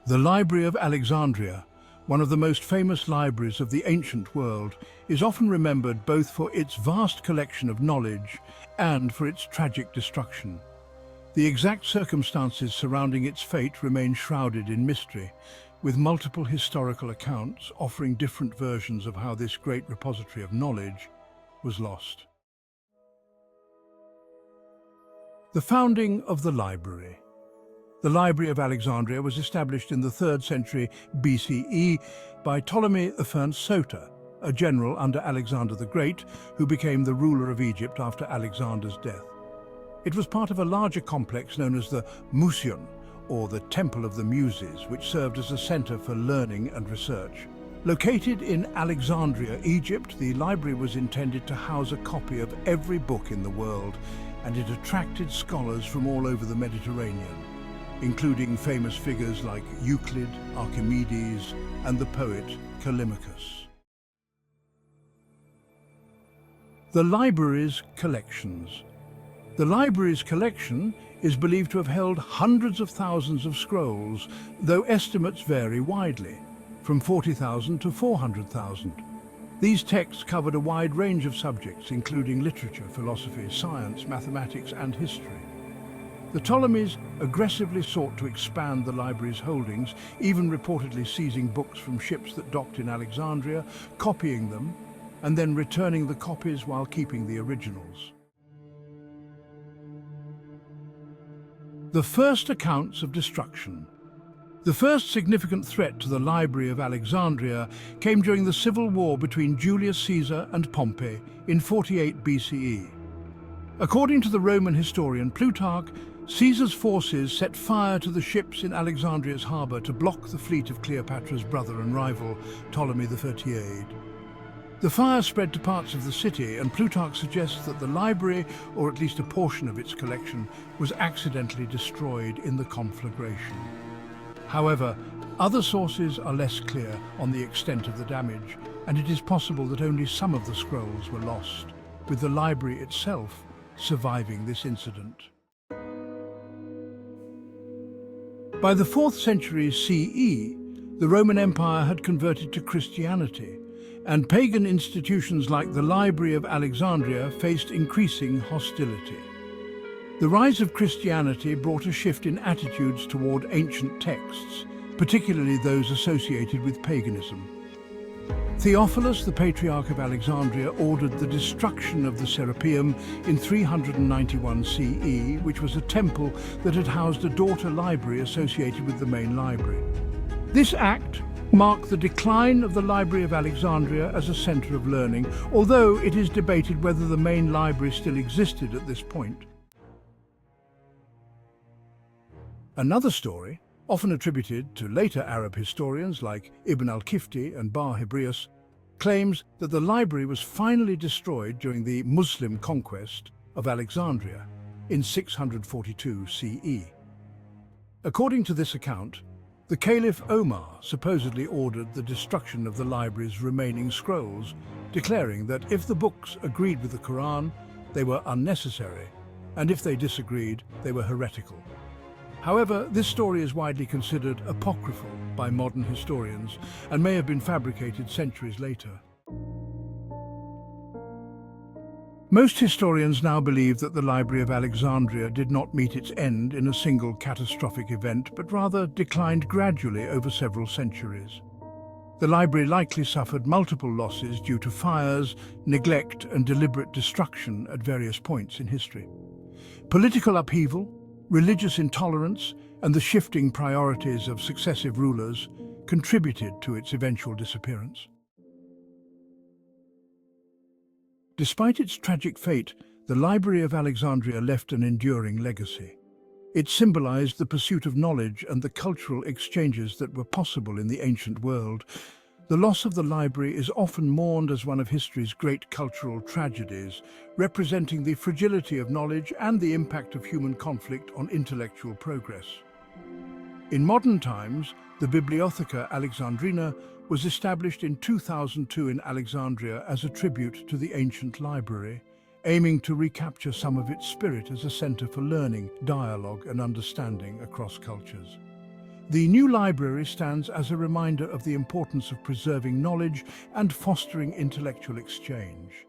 The Library of Alexandria, one of the most famous libraries of the ancient world, is often remembered both for its vast collection of knowledge and for its tragic destruction. The exact circumstances surrounding its fate remain shrouded in mystery, with multiple historical accounts offering different versions of how this great repository of knowledge was lost. The founding of the library. The Library of Alexandria was established in the 3rd century BCE by Ptolemy I Soter, a general under Alexander the Great, who became the ruler of Egypt after Alexander's death. It was part of a larger complex known as the Museion, or the Temple of the Muses, which served as a center for learning and research. Located in Alexandria, Egypt, the library was intended to house a copy of every book in the world, and it attracted scholars from all over the Mediterranean, including famous figures like Euclid, Archimedes, and the poet Callimachus. The library's collections. The library's collection is believed to have held hundreds of thousands of scrolls, though estimates vary widely, from 40,000 to 400,000. These texts covered a wide range of subjects, including literature, philosophy, science, mathematics, and history. The Ptolemies aggressively sought to expand the library's holdings, even reportedly seizing books from ships that docked in Alexandria, copying them, and then returning the copies while keeping the originals. The first accounts of destruction. The first significant threat to the Library of Alexandria came during the civil war between Julius Caesar and Pompey in 48 BCE. According to the Roman historian Plutarch, Caesar's forces set fire to the ships in Alexandria's harbour to block the fleet of Cleopatra's brother and rival, Ptolemy the 38. The fire spread to parts of the city, and Plutarch suggests that the library, or at least a portion of its collection, was accidentally destroyed in the conflagration. However, other sources are less clear on the extent of the damage, and it is possible that only some of the scrolls were lost, with the library itself surviving this incident. By the 4th century CE, the Roman Empire had converted to Christianity, and pagan institutions like the Library of Alexandria faced increasing hostility. The rise of Christianity brought a shift in attitudes toward ancient texts, particularly those associated with paganism. Theophilus, the Patriarch of Alexandria, ordered the destruction of the Serapeum in 391 CE, which was a temple that had housed a daughter library associated with the main library. This act marked the decline of the Library of Alexandria as a center of learning, although it is debated whether the main library still existed at this point. Another story, often attributed to later Arab historians like Ibn al-Kifti and Bar Hebrius, claims that the library was finally destroyed during the Muslim conquest of Alexandria in 642 CE. According to this account, the Caliph Omar supposedly ordered the destruction of the library's remaining scrolls, declaring that if the books agreed with the Quran, they were unnecessary, and if they disagreed, they were heretical. However, this story is widely considered apocryphal by modern historians and may have been fabricated centuries later. Most historians now believe that the Library of Alexandria did not meet its end in a single catastrophic event, but rather declined gradually over several centuries. The library likely suffered multiple losses due to fires, neglect, and deliberate destruction at various points in history. Political upheaval, religious intolerance, and the shifting priorities of successive rulers contributed to its eventual disappearance. Despite its tragic fate, the Library of Alexandria left an enduring legacy. It symbolized the pursuit of knowledge and the cultural exchanges that were possible in the ancient world. The loss of the library is often mourned as one of history's great cultural tragedies, representing the fragility of knowledge and the impact of human conflict on intellectual progress. In modern times, the Bibliotheca Alexandrina was established in 2002 in Alexandria as a tribute to the ancient library, aiming to recapture some of its spirit as a center for learning, dialogue, and understanding across cultures. The new library stands as a reminder of the importance of preserving knowledge and fostering intellectual exchange.